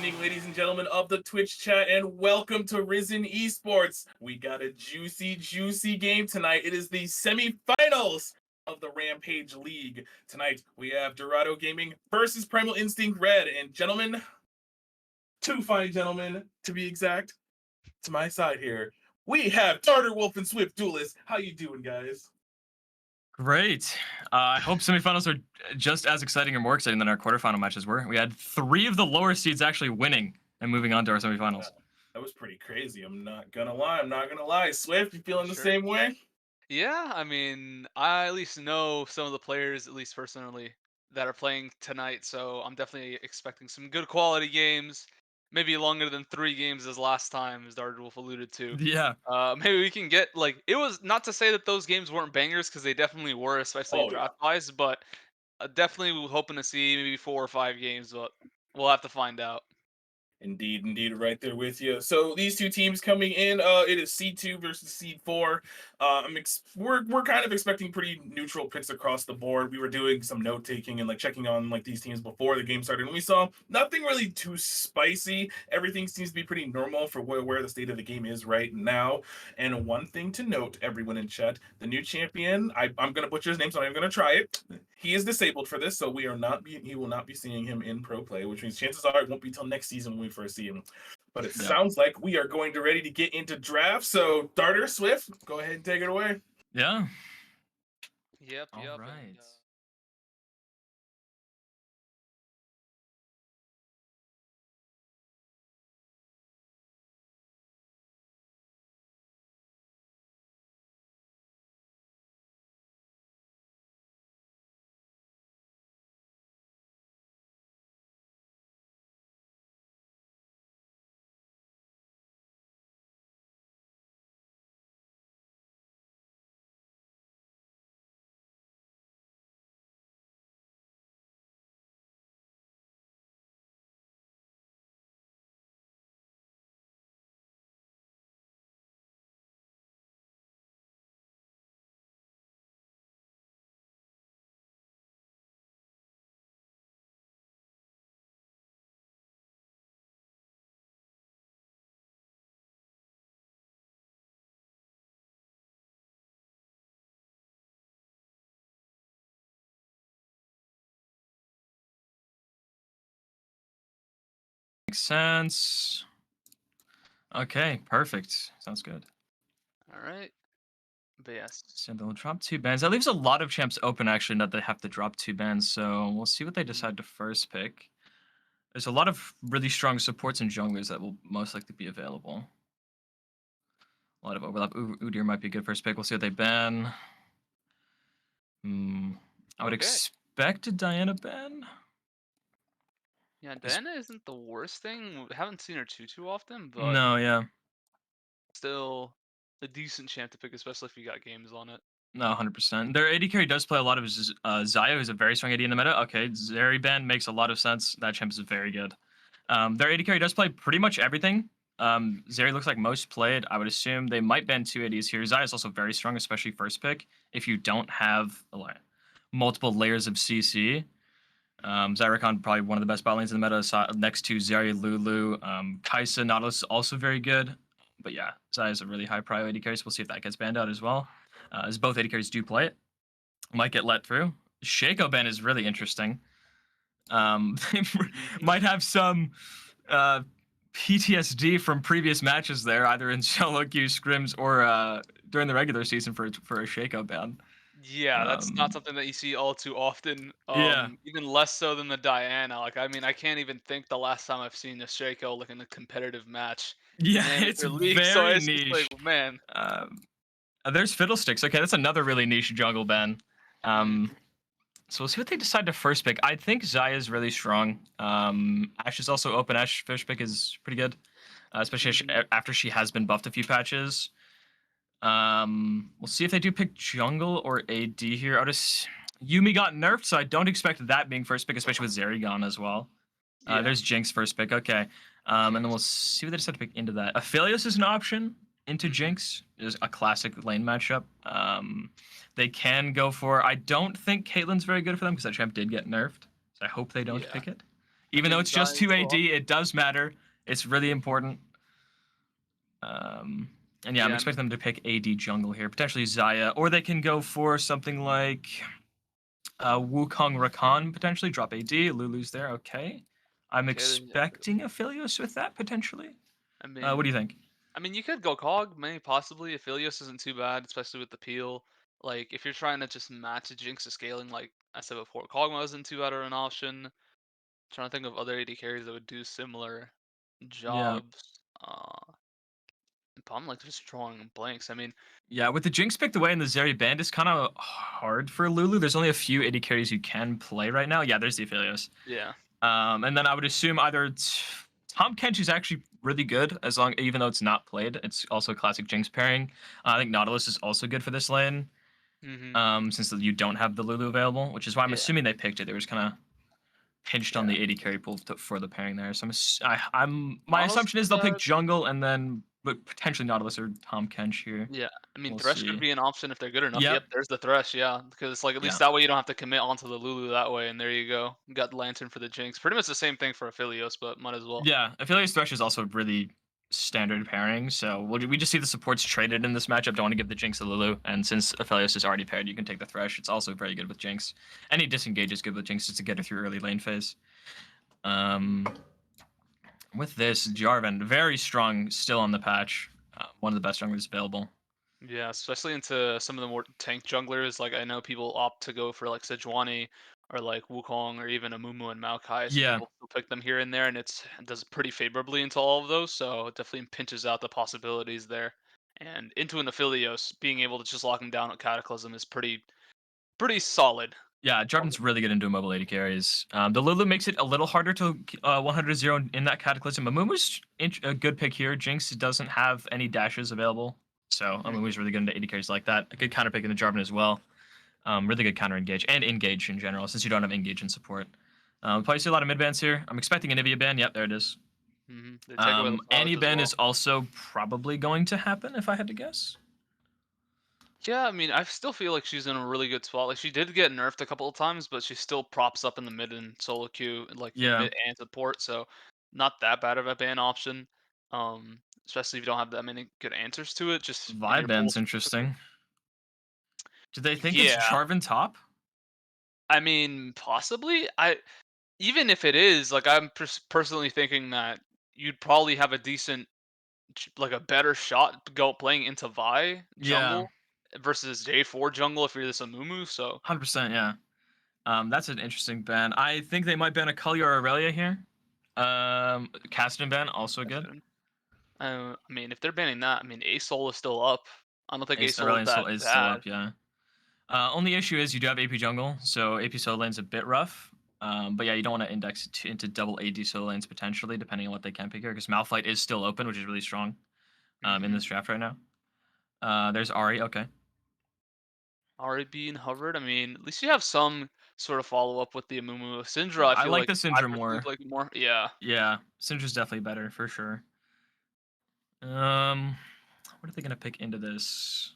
evening, ladies and gentlemen of the Twitch chat, and welcome to Risen Esports. We got a juicy game tonight. It is the semifinals of the Rampage League. Tonight, we have Dorado Gaming versus Primal Instinct Red. And gentlemen, two fine gentlemen, to be exact, to my side here, we have Tartar Wolf and Swift Duelist. How you doing, guys? Great. I hope semifinals are just as exciting or more exciting than our quarterfinal matches were. We had 3 of the lower seeds actually winning and moving on to our semifinals. That was pretty crazy. I'm not gonna lie. Swift, you feeling the Sure. same way? Yeah, I mean, I at least know some of the players, at least personally, that are playing tonight, so I'm definitely expecting some good quality games. Maybe longer than 3 games as last time, as Wolf alluded to. Yeah. Maybe we can get like it was not to say that those games weren't bangers because they definitely were, especially Oh yeah. draft wise. But definitely hoping to see maybe 4 or 5 games, but we'll have to find out. Indeed, right there with you. So these two teams coming in, it is C2 versus C4. We're kind of expecting pretty neutral picks across the board. We were doing some note taking and like checking on like these teams before the game started, and we saw nothing really too spicy. Everything seems to be pretty normal for where the state of the game is right now. And one thing to note, everyone in chat, the new champion, I'm gonna butcher his name, so I'm gonna try it. He is disabled for this, so he will not be seeing him in pro play, which means chances are it won't be till next season when we first see him. But it sounds like we are going to ready to get into draft. So Darter, Swift, go ahead and take it away. Yeah. Yep. All And, right. Makes sense. Okay, perfect. Sounds good. all right. But yes. So they'll drop 2 bans. That leaves a lot of champs open actually that they have to drop 2 bans. So we'll see what they decide to first pick. There's a lot of really strong supports and junglers that will most likely be available. A lot of overlap. Udyr might be a good first pick. We'll see what they ban. I would Okay. expect a Diana ban. Yeah, Diana isn't the worst thing. We haven't seen her too often, but No, yeah. still a decent champ to pick, especially if you got games on it. No, 100%. Their AD carry does play a lot of Xayah, who's a very strong AD in the meta. Okay, Zeri ban makes a lot of sense. That champ is very good. Their AD carry does play pretty much everything. Zeri looks like most played. I would assume they might ban 2 ADs here. Xayah is also very strong, especially first pick. If you don't have multiple layers of CC, Zyricon probably one of the best bot lanes in the meta, next to Zeri, Lulu. Kai'Sa, Nautilus also very good. But yeah, Xayah is a really high priority carry, so we'll see if that gets banned out as well. As both AD carries do play it. Might get let through. Shaco ban is really interesting. They might have some PTSD from previous matches there, either in solo queue scrims or during the regular season for a Shaco ban. Yeah, that's not something that you see all too often. Yeah. Even less so than the Diana. Like, I mean, I can't even think the last time I've seen a Shaco like in a competitive match in Yeah, the it's amateur league. So very it's just like, niche. man. There's Fiddlesticks. Okay, that's another really niche jungle ban. Mm, So we'll see what they decide to first pick. I think Xayah is really strong. Ashe is also open. Ashe first pick is pretty good, especially after she has been buffed a few patches. We'll see if they do pick jungle or AD here. Yumi got nerfed, so I don't expect that being first pick, especially with Zeri gone as well. yeah. There's Jinx first pick. Okay. And then we'll see what they decide to pick into that. Aphelios is an option into Jinx. Is a classic lane matchup. They can go for. I don't think Caitlyn's very good for them because that champ did get nerfed. So I hope they don't Yeah. pick it. Even though mean, it's just Zion's 2 still up. AD, it does matter. It's really important. And yeah, I'm Yeah, I mean, expecting them to pick AD jungle here, potentially Zaya, or they can go for something like Wukong Rakan, potentially drop AD. Lulu's there, okay. I'm okay. expecting Aphelios with that potentially. I What do you mean, think? you could go Cog, maybe possibly. Aphelios isn't too bad, especially with the peel. Like, if you're trying to just match a Jinx to scaling, like I said before, Kog'Maw isn't too bad of an option. Trying to think of other AD carries that would do similar Yeah. jobs. But I'm like just drawing blanks. I mean, Yeah, with the Jinx picked away and the Zeri banned, it's kind of hard for Lulu. There's only a few AD carries you can play right now. Yeah, there's the Aphelios. yeah. And then I would assume either Tom Kench is actually really good even though it's not played. It's also a classic Jinx pairing. I think Nautilus is also good for this lane. Mm-hmm. Since you don't have the Lulu available, which is why I'm Yeah. assuming they picked it. They were just kind of pinched on Yeah. the AD carry pool for the pairing there. So my Nautilus assumption is isn't they'll pick bad. jungle and then potentially Nautilus or Tom Kench here. Yeah, We'll Thresh could see. be an option if they're good enough. Yep. Yep, there's the Thresh, yeah. Because like at Yeah. least that way you don't have to commit onto the Lulu that way, and there you go. You got the Lantern for the Jinx. Pretty much the same thing for Aphelios, but might as well. Yeah, Aphelios Thresh is also a really standard pairing, so we just see the supports traded in this matchup. Don't want to give the Jinx a Lulu, and since Aphelios is already paired, you can take the Thresh. It's also very good with Jinx. Any disengage is good with Jinx just to get her through early lane phase. With this, Jarvan, very strong still on the patch. One of the best junglers available. Yeah, especially into some of the more tank junglers. Like I know people opt to go for like Sejuani or like Wukong or even Amumu and Maokai, so Yeah, people still pick them here and there, and it does pretty favorably into all of those. So it definitely pinches out the possibilities there. And into an Aphelios, being able to just lock him down with Cataclysm is pretty solid. yeah, Jarvan's really good into mobile AD carries. The Lulu makes it a little harder to 100-0 in that Cataclysm. Amumu's a good pick here. Jinx doesn't have any dashes available, so Amumu's really good into AD carries like that. A good counter pick into Jarvan as well. Really good counter engage and engage in general, since you don't have engage in support. Probably see a lot of mid bans here. I'm expecting an Anivia ban. Yep, there it is. They take away the flowers Annie as ban well. is also probably going to happen if I had to guess. Yeah, I still feel like she's in a really good spot. Like she did get nerfed a couple of times, but she still props up in the mid and solo queue, like in Yeah, mid and support. So not that bad of a ban option. Especially if you don't have that many good answers to it, just in vibe your pool ban's specifically. interesting. Do they think it's Yeah, Jarvan top? possibly. I Even if it is, like I'm personally thinking that you'd probably have a decent, like a better shot go playing into Vi Yeah, jungle versus J4 jungle if you're this Amumu. So 100%. Yeah. That's an interesting ban. I think they might ban a Cully or Aurelia here. Caston ban also good. if they're banning that, ASOL is still up. I don't think Ace ASOL is Aurelion that is still bad. up. Yeah. Only issue is you do have AP jungle, so AP solo lane's a bit rough. But yeah, you don't want to index into double AD solo lanes potentially, depending on what they can pick here, because Malphite is still open, which is really strong in hmm this draft right now. There's Ari. Okay. Already being hovered. At least you have some sort of follow up with the Amumu. Syndra, Yeah, I I feel like like the I Syndra personally more. like more. Yeah. Yeah, Syndra's definitely better for sure. What are they gonna pick into this?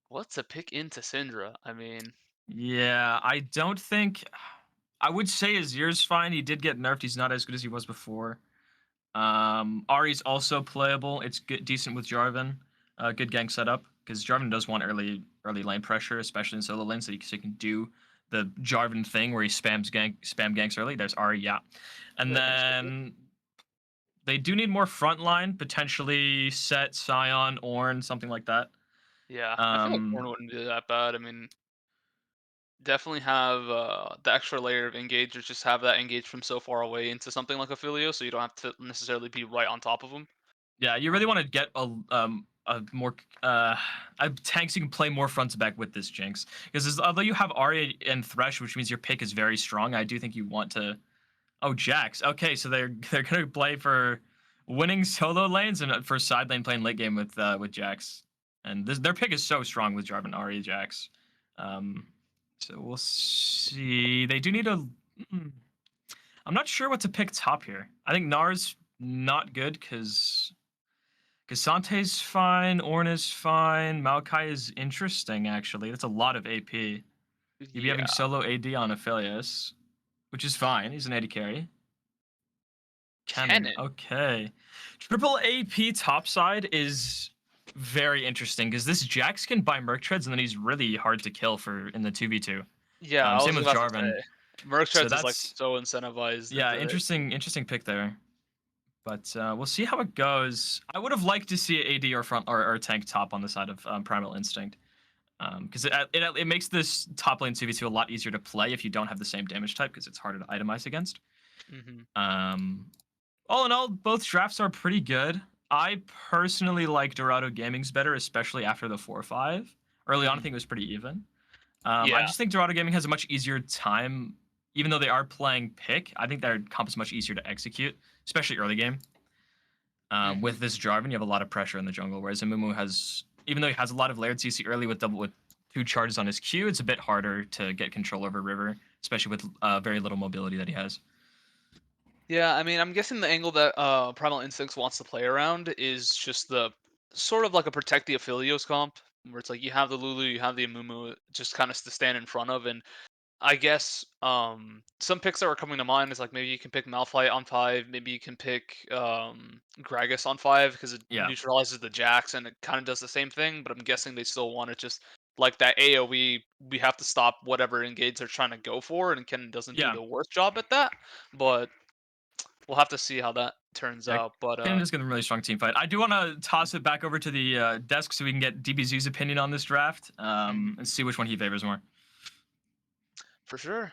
What's a pick into Syndra? Yeah, I don't think. I would say Azir's fine. He did get nerfed. He's not as good as he was before. Ari's also playable. It's good, decent with Jarvan. Good gank setup because Jarvan does want early lane pressure, especially in solo lanes, so he can do the Jarvan thing where he spam ganks early. There's Ari, yeah, and Yeah, I can skip it. then they do need more front line, potentially Set, Sion, Ornn, something like that. Yeah, I feel like Um, Ornn wouldn't be that bad. Definitely have the extra layer of engage, or just have that engage from so far away into something like Ophelio, so you don't have to necessarily be right on top of him. Yeah, you really Um, want to get a more a tanks you can play more front to back with this Jinx because although you have Arya and Thresh, which means your pick is very strong, I do think you want to. Oh, Jax. Okay, so they're gonna play for winning solo lanes and for side lane playing late game with Jax, and their pick is so strong with Jarvan, Arya, Jax. Um, so we'll see. They do need a. mm, I'm not sure what to pick top here. I think Nar's not good because Casante's fine, Ornn is fine, Maokai is interesting actually. That's a lot of AP. You'd be having yeah, solo AD on Aphelios, which is fine. He's an AD carry. Cannon. Cannon. Okay. Triple AP topside is very interesting because this Jax can buy Merc Treads and then he's really hard to kill for in the 2v2. Yeah, I Same was with about to Jarvan. say. Merc So Treads is like that's so incentivized yeah, into it. interesting pick there. But we'll see how it goes. I would have liked to see AD or front or tank top on the side of Primal Instinct. Because it makes this top lane 2v2 a lot easier to play if you don't have the same damage type because it's harder to itemize against. Hmm. All in all, both drafts are pretty good. I personally like Dorado Gaming's better, especially after the 4-5. Early on, I Hmm. think it was pretty even. I Yeah. just think Dorado Gaming has a much easier time, even though they are playing pick. I think their comp is much easier to execute, especially early game. Hmm. With this Jarvan, you have a lot of pressure in the jungle, whereas Amumu has, even though he has a lot of layered CC early with 2 charges on his Q, it's a bit harder to get control over River, especially with very little mobility that he has. Yeah, I mean, I'm guessing the angle that Primal Instincts wants to play around is just the sort of like a protect the Aphelios comp, where it's like you have the Lulu, you have the Amumu, just kind of to stand in front of, and I guess some picks that were coming to mind is like maybe you can pick Malphite on 5, maybe you can pick Gragas on 5 because it Yeah, neutralizes the Jax and it kind of does the same thing. But I'm guessing they still want to just like that AOE. We have to stop whatever engage they're trying to go for, and Ken doesn't do yeah, the worst job at that. But we'll have to see how that turns yeah. out. But Canada's got a really strong team fight. I do want to toss it back over to the desk so we can get DBZ's opinion on this draft mhm, and see which one he favors more. for sure.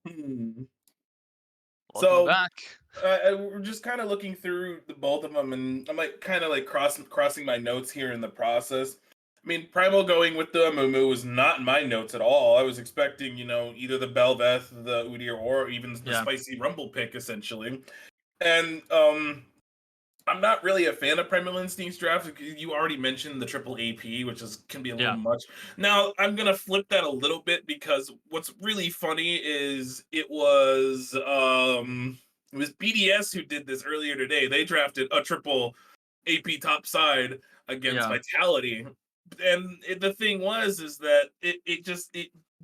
Hmm. Welcome So back. we're just kind of looking through the both of them, and I'm like kind of like crossing my notes here in the process. I mean, Primal going with the Mumu was not in my notes at all. I was expecting, either the Belveth, the Udyr, or even the Yeah, spicy Rumble pick, essentially. And I'm not really a fan of Primal Instinct's draft. You already mentioned the triple AP, which can be a little yeah, much. Now I'm gonna flip that a little bit because what's really funny is it was BDS who did this earlier today. They drafted a triple AP top side against yeah, Vitality, and the thing was is that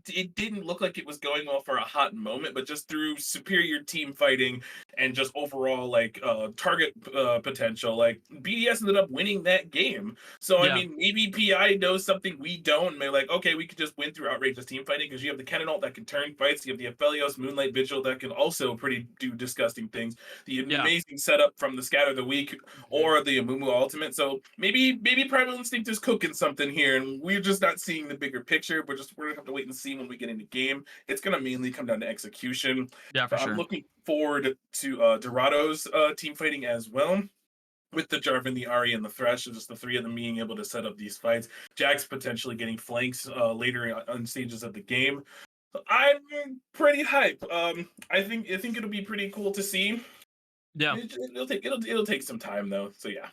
it didn't look like it was going well for a hot moment, but just through superior team fighting and just overall like target potential, like BDS ended up winning that game. So I yeah, mean, maybe PI knows something we don't, and they're like, okay, we could just win through outrageous team fighting because you have the Cannon ult that can turn fights, you have the Aphelios Moonlight Vigil that can also pretty do disgusting things, the yeah, amazing setup from the Scatter the Weak Mhm. or the Amumu Ultimate. So maybe Primal Instinct is cooking something here, and we're just not seeing the bigger picture. We're gonna have to wait and see when we get into game. It's gonna mainly come down to execution. yeah, for But I'm sure. looking forward to Dorado's team fighting as well. With the Jarvan, the Ari, and the Thresh, just the three of them being able to set up these fights. Jax potentially getting flanks later on stages of the game. I'm pretty hype. I think it'll be pretty cool to see. Yeah. It'll take some time though. So yeah.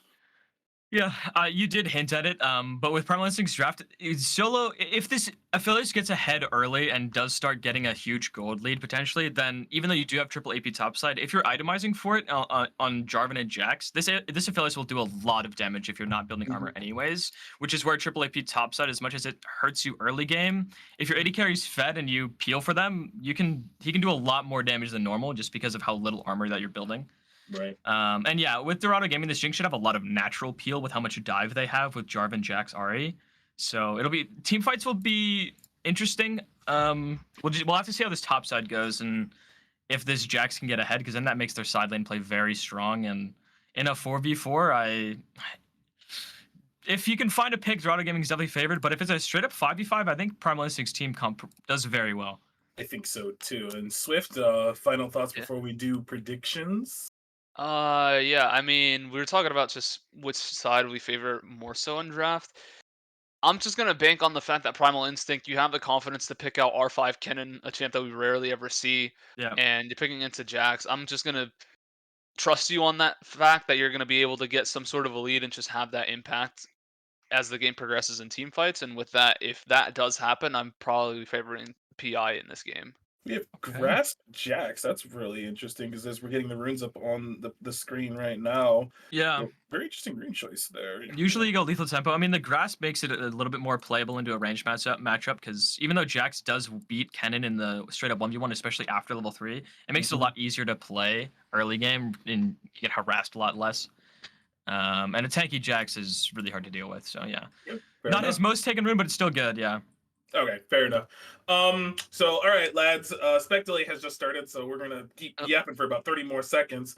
Yeah, you did hint at it. But with Primal Instinct's draft, solo. If this Affiliates gets ahead early and does start getting a huge gold lead potentially, then even though you do have triple AP topside, if you're itemizing for it on Jarvan and Jax, this Affiliates will do a lot of damage if you're not building armor anyways. Which is where triple AP topside, as much as it hurts you early game, if your AD carry's fed and you peel for them, he can do a lot more damage than normal just because of how little armor that you're building. Right. And yeah, with Dorado Gaming, this Jinx should have a lot of natural peel with how much dive they have with Jarvan, Jax, Ari. So it'll be team fights will be interesting. We'll have to see how this top side goes and if this Jax can get ahead because then that makes their side lane play very strong. And in a 4v4, if you can find a pick, Dorado Gaming is definitely favored. But if it's a straight up 5v5, I think Primal Instinct's team comp does very well. I think so too. And Swift, final thoughts Yeah. before we do predictions. Yeah. I mean, we were talking about just which side we favor more so in draft. I'm just gonna bank on the fact that Primal Instinct, you have the confidence to pick out R5 Kennen, a champ that we rarely ever see, Yeah. and you're picking into Jax. I'm just gonna trust you on that fact that you're gonna be able to get some sort of a lead and just have that impact as the game progresses in team fights. And with that, if that does happen, I'm probably favoring PI in this game. We have Okay. Grasp Jax. That's really interesting because as we're getting the runes up on the screen right now, Yeah. very interesting green choice there. Usually you go lethal tempo. I mean, the grass makes it a little bit more playable into a ranged matchup because even though Jax does beat Kennen in the straight up 1v1, especially after level 3, it makes it a Mhm. lot easier to play early game and you get harassed a lot less. And a tanky Jax is really hard to deal with. So yeah, Yep, fair not enough. his most taken rune, but it's still good. Yeah. Okay, fair enough. So all right, lads, Spec Delay has just started, so we're gonna keep Oh. yapping for about 30 more seconds.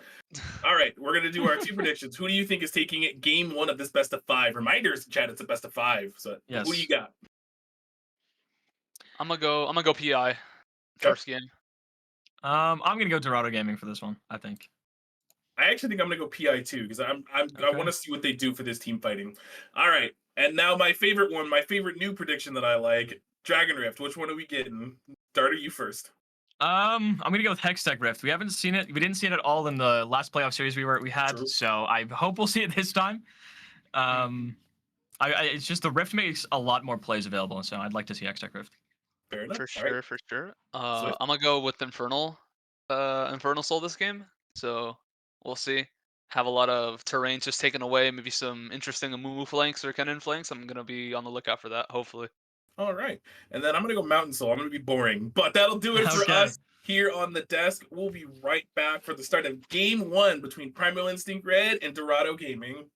All right, we're gonna do our two predictions. Who do you think is taking it game one of this best of 5? Reminders, Chad, it's a best of 5. So who do you Yes. got? I'm gonna go PI Okay. first game. I'm gonna go Dorado Gaming for this one. I think. I actually think I'm gonna go PI too because I want Okay. to see what they do for this team fighting. All right, and now my favorite one, my favorite new prediction that I like, Dragon Rift. Which one are we getting? Starter, you first. I'm gonna go with Hextech Rift. We haven't seen it. We didn't see it at all in the last playoff series we had. True. So I hope we'll see it this time. Mm. Um, it's just the Rift makes a lot more plays available, so I'd like to see Hextech Rift. Fair enough. For All right, sure, for sure. Swift. I'm gonna go with Infernal Soul this game. So we'll see. Have a lot of terrain just taken away. Maybe some interesting Amumu flanks or Kennen flanks. I'm gonna be on the lookout for that. Hopefully. All right, and then I'm gonna go Mountain Soul. I'm gonna be boring, but that'll do it for Okay. us here on the desk. We'll be right back for the start of Game One between Primal Instinct Red and Dorado Gaming.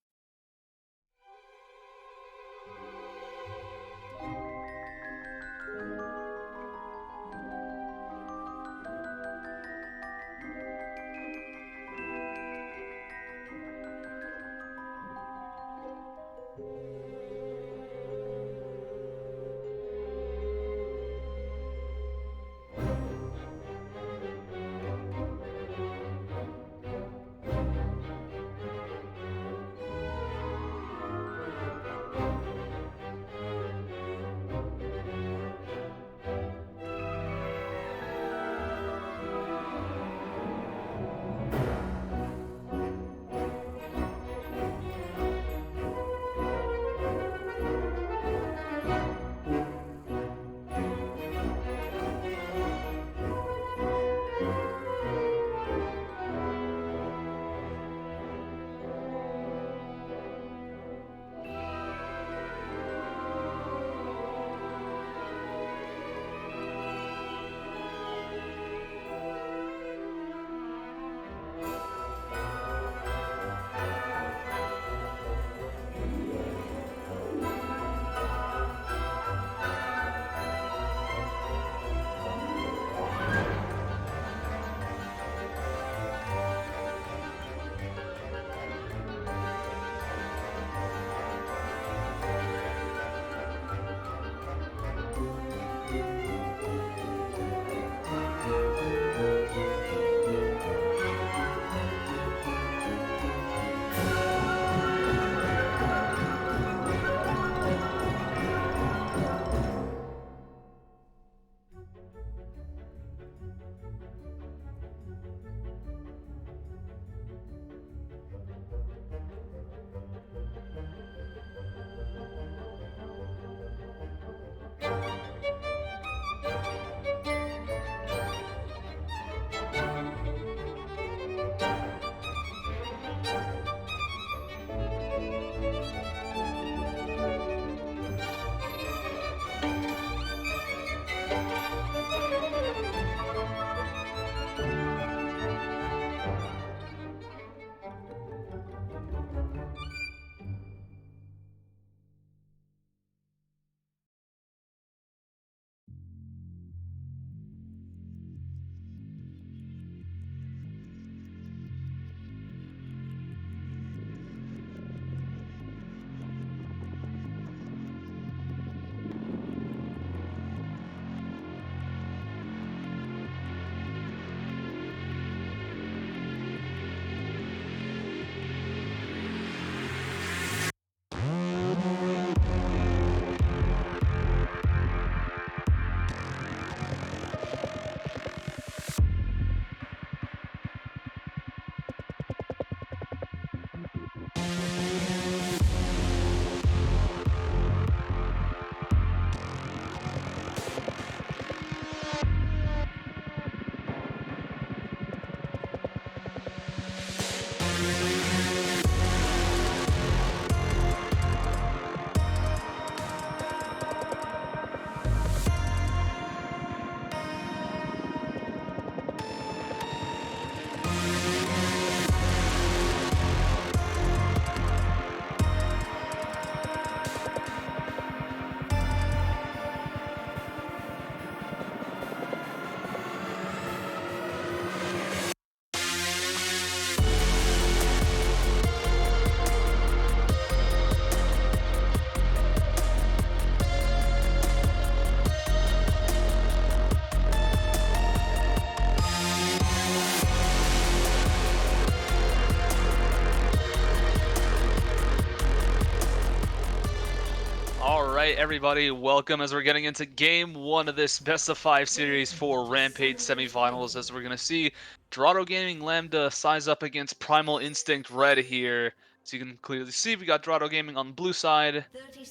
right, everybody, welcome as we're getting into game 1 of this best of 5 series for Rampage semifinals, as we're going to see Dorado Gaming Lambda size up against Primal Instinct Red here. So you can clearly see we got Dorado Gaming on the blue side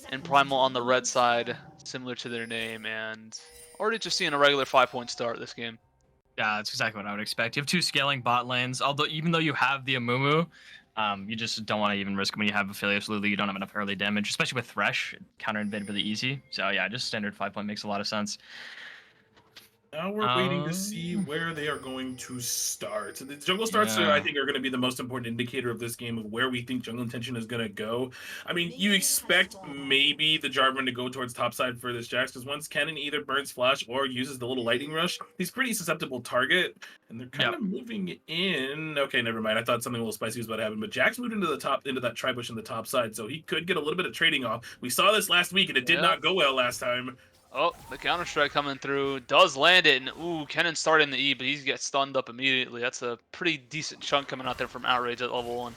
and Primal on the red side, similar to their name, and already just seeing a regular 5-point start this game. Yeah, that's exactly what I would expect. You have 2 scaling bot lanes, although even though you have the Amumu, you just don't want to even risk when you have Aphelios Lulu. You don't have enough early damage, especially with Thresh. Counter invade really easy. So yeah, just standard 5-point makes a lot of sense. Now we're waiting to see where they are going to start. The jungle starts, I think, are going to be the most important indicator of this game of where we think jungle intention is going to go. I mean, you expect maybe the Jarvan to go towards topside for this Jax, because once Cannon either burns flash or uses the little lightning rush, he's pretty susceptible target, and they're kind of moving in. Okay, never mind. I thought something a little spicy was about to happen, but Jax moved into the top, into that tri-bush in the top side, so he could get a little bit of trading off. We saw this last week, and it did not go well last time. Oh, the counter-strike coming through. Does land it, and ooh, Kennen started in the E, but he gets stunned up immediately. That's a pretty decent chunk coming out there from Outrage at level 1.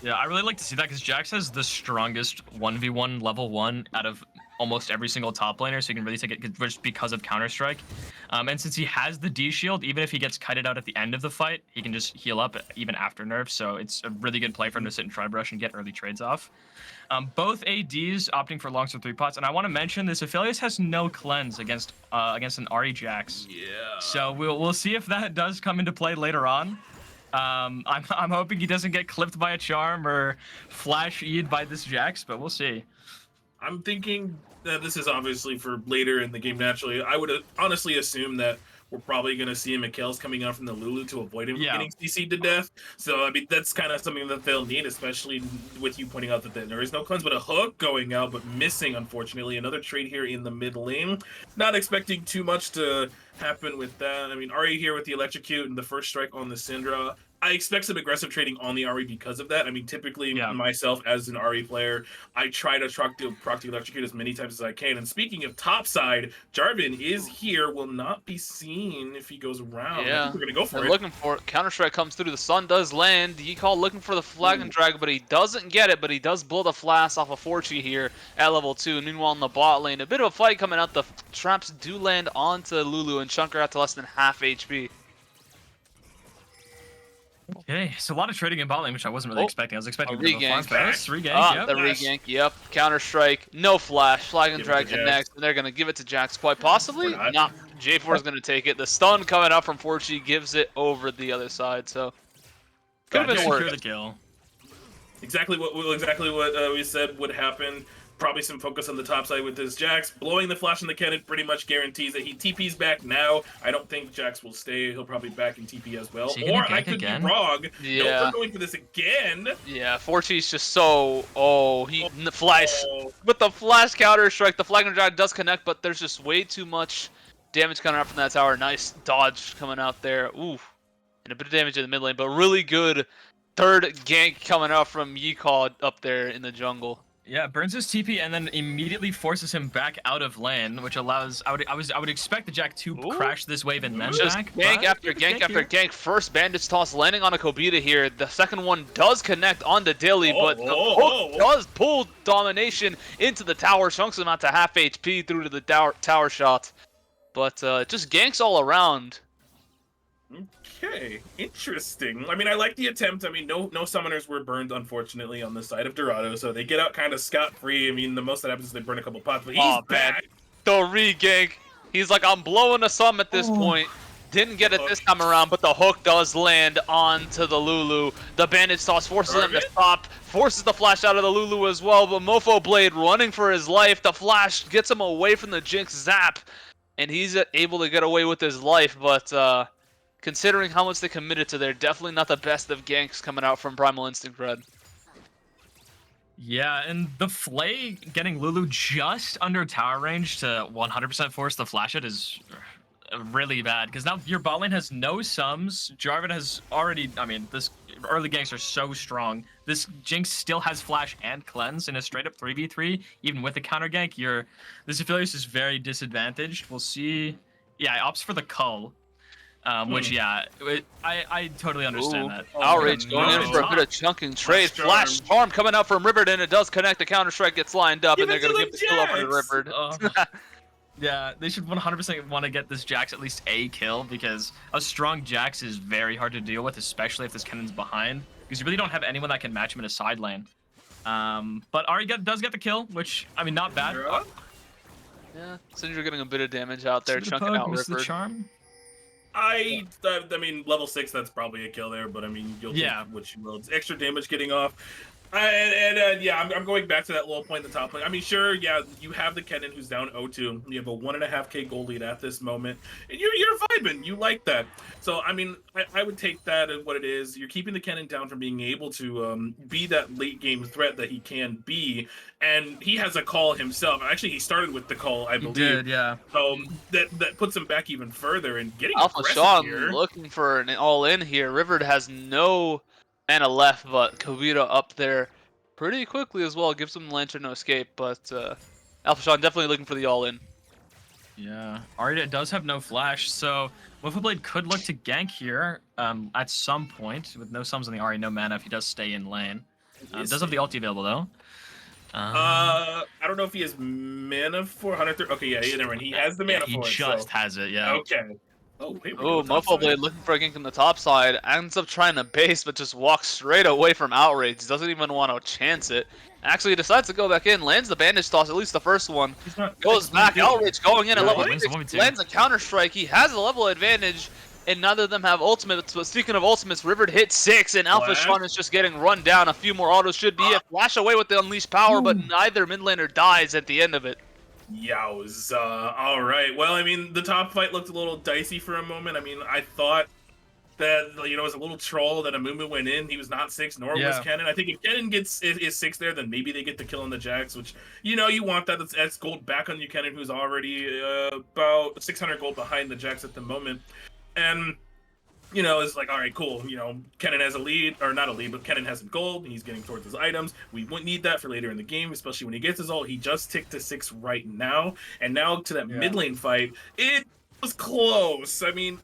Yeah, I really like to see that because Jax has the strongest 1v1 level 1 out of almost every single top laner, so you can really take it just because of Counter-Strike. And since he has the D shield, even if he gets kited out at the end of the fight, he can just heal up even after nerfs, so it's a really good play for him to sit and try brush and get early trades off. Both ADs opting for longs or 3 pots, and I want to mention this Aphelios has no cleanse against an Ahri Jax. Yeah. So we'll see if that does come into play later on. I'm hoping he doesn't get clipped by a charm or flash E'd by this Jax, but we'll see. I'm thinking that this is obviously for later in the game naturally. I would honestly assume that we're probably going to see Mikhail's coming out from the Lulu to avoid him getting CC'd to death. So, I mean, that's kind of something that they'll need, especially with you pointing out that there is no cleanse, but a hook going out, but missing, unfortunately. Another trade here in the mid lane. Not expecting too much to happen with that. I mean, Ahri here with the electrocute and the first strike on the Syndra. I expect some aggressive trading on the Ahri because of that. I mean, typically myself as an Ahri player, I try to proc the electrocute as many times as I can. And speaking of topside, Jarvan is here, will not be seen if he goes around. Yeah, I think we're gonna go for it. Looking for it. Counter-Strike comes through. The sun does land. Yicall looking for the flag and drag, but he doesn't get it. But he does blow the flash off of Forchi here at level 2. Meanwhile, in the bot lane, a bit of a fight coming out. The traps do land onto Lulu and chunk her out to less than half HP. Okay, so a lot of trading in bot lane, which I wasn't really expecting. I was expecting a regank. Regank, the regank, yep. Counter-Strike, no flash, flag and drag connects, and they're going to give it to Jax quite possibly. Not. J4 is going to take it. The stun coming up from Forchi gives it over the other side, so could have been worse. The kill. Exactly what we said would happen. Probably some focus on the top side with this Jax. Blowing the flash in the cannon pretty much guarantees that he TP's back now. I don't think Jax will stay. He'll probably back in TP as well. Or I could be wrong. Yeah. No, we're going for this again. Yeah, Forchi's just so... Oh, he flies. With the flash counter strike, the flag and drag does connect, but there's just way too much damage coming out from that tower. Nice dodge coming out there. Ooh. And a bit of damage in the mid lane, but really good third gank coming out from Yicall up there in the jungle. Yeah, burns his TP and then immediately forces him back out of lane, which allows I would expect the Jack to crash this wave and then just back. Gank after gank after gank. First bandage toss landing on a Kobita here. The second one does connect on the Dilly, but the hook does pull domination into the tower, chunks him out to half HP through to the tower shot. But just ganks all around. Okay, interesting. I mean, I like the attempt. I mean, no summoners were burned, unfortunately, on the side of Dorado, so they get out kind of scot-free. I mean, the most that happens is they burn a couple pots, but he's back. The re-gank. He's like, I'm blowing a sum at this point. Didn't get it this time around, but the hook does land onto the Lulu. The bandage toss forces him to stop, forces the flash out of the Lulu as well, but Mofo Blade running for his life. The flash gets him away from the Jinx zap, and he's able to get away with his life, but... considering how much they committed to there, definitely not the best of ganks coming out from Primal Instinct Red. Yeah, and the Flay getting Lulu just under tower range to 100% force the flash it is really bad, because now your bot lane has no sums. Jarvan has already, I mean, this early ganks are so strong. This Jinx still has flash and cleanse in a straight up 3v3. Even with the counter gank, this Aphelios is very disadvantaged. We'll see. Yeah, he opts for the cull. Which, yeah, I totally understand Ooh, that. Outrage Oh, going in no. for a bit of chunking trade. Flash Flash Charm coming out from Rivered, and it does connect. The Counter-Strike gets lined up, Give and they're it to going to the give the kill over to Jax! Rivered. Yeah, they should 100% want to get this Jax at least a kill, because a strong Jax is very hard to deal with, especially if this Kennen's behind, because you really don't have anyone that can match him in a side lane. But Ari does get the kill, which, I mean, not bad. Yeah. Yeah, Syndra getting a bit of damage out there, Misses the chunking poke, out misses the Rivered. charm. I mean, level 6, that's probably a kill there, but I mean, you'll take what you will. It's extra damage getting off. Yeah, I'm going back to that little point at the top. I mean, sure, yeah, you have the Kennen who's down 0-2. You have a 1.5k gold lead at this moment, and you're vibing. You like that. So, I mean, I would take that as what it is. You're keeping the Kennen down from being able to be that late game threat that he can be, and he has a call himself. Actually, he started with the call, I believe. He did, yeah. So that puts him back even further and getting Alpha aggressive Sean here. looking for an all-in here. Rivered has no mana left, but Kavita up there pretty quickly as well. Gives him Lantern no escape, but Alpha Sean definitely looking for the all-in. Yeah, Ari does have no flash, so Blade could look to gank here at some point, with no sums on the Ari, no mana if he does stay in lane. Does have the ulti available, though. I don't know if he has mana for 130. Okay, yeah, never mind. He has the mana he for it. He So. just has it, yeah. Okay. Oh, wait. Oh, Mofo Blade looking for a gank on the top side. Ends up trying to base, but just walks straight away from Outrage. Doesn't even want to chance it. Actually, decides to go back in. Lands the bandage toss, at least the first one. Goes back. Outrage going in at level 6. Lands a counter-strike. He has a level advantage, and neither of them have ultimates. But speaking of ultimates, Rivered hit 6, and Alpha Sean is just getting run down. A few more autos should be it. Flash away with the unleashed power, but neither mid laner dies at the end of it. Yowza. All right. Well, I mean, the top fight looked a little dicey for a moment. I mean, I thought that, you know, it was a little troll that Amumu went in. He was not 6, nor was Kennen. I think if Kennen is 6 there, then maybe they get the kill on the Jax, which, you know, you want that. That's gold back on you, Kennen, who's already about 600 gold behind the Jax at the moment. And, you know, it's like, all right, cool. You know, Kennen has a lead, or not a lead, but Kennen has some gold. He's getting towards his items. We wouldn't need that for later in the game, especially when he gets his ult. He just ticked to 6 right now. And now to that mid lane fight, it was close. I mean,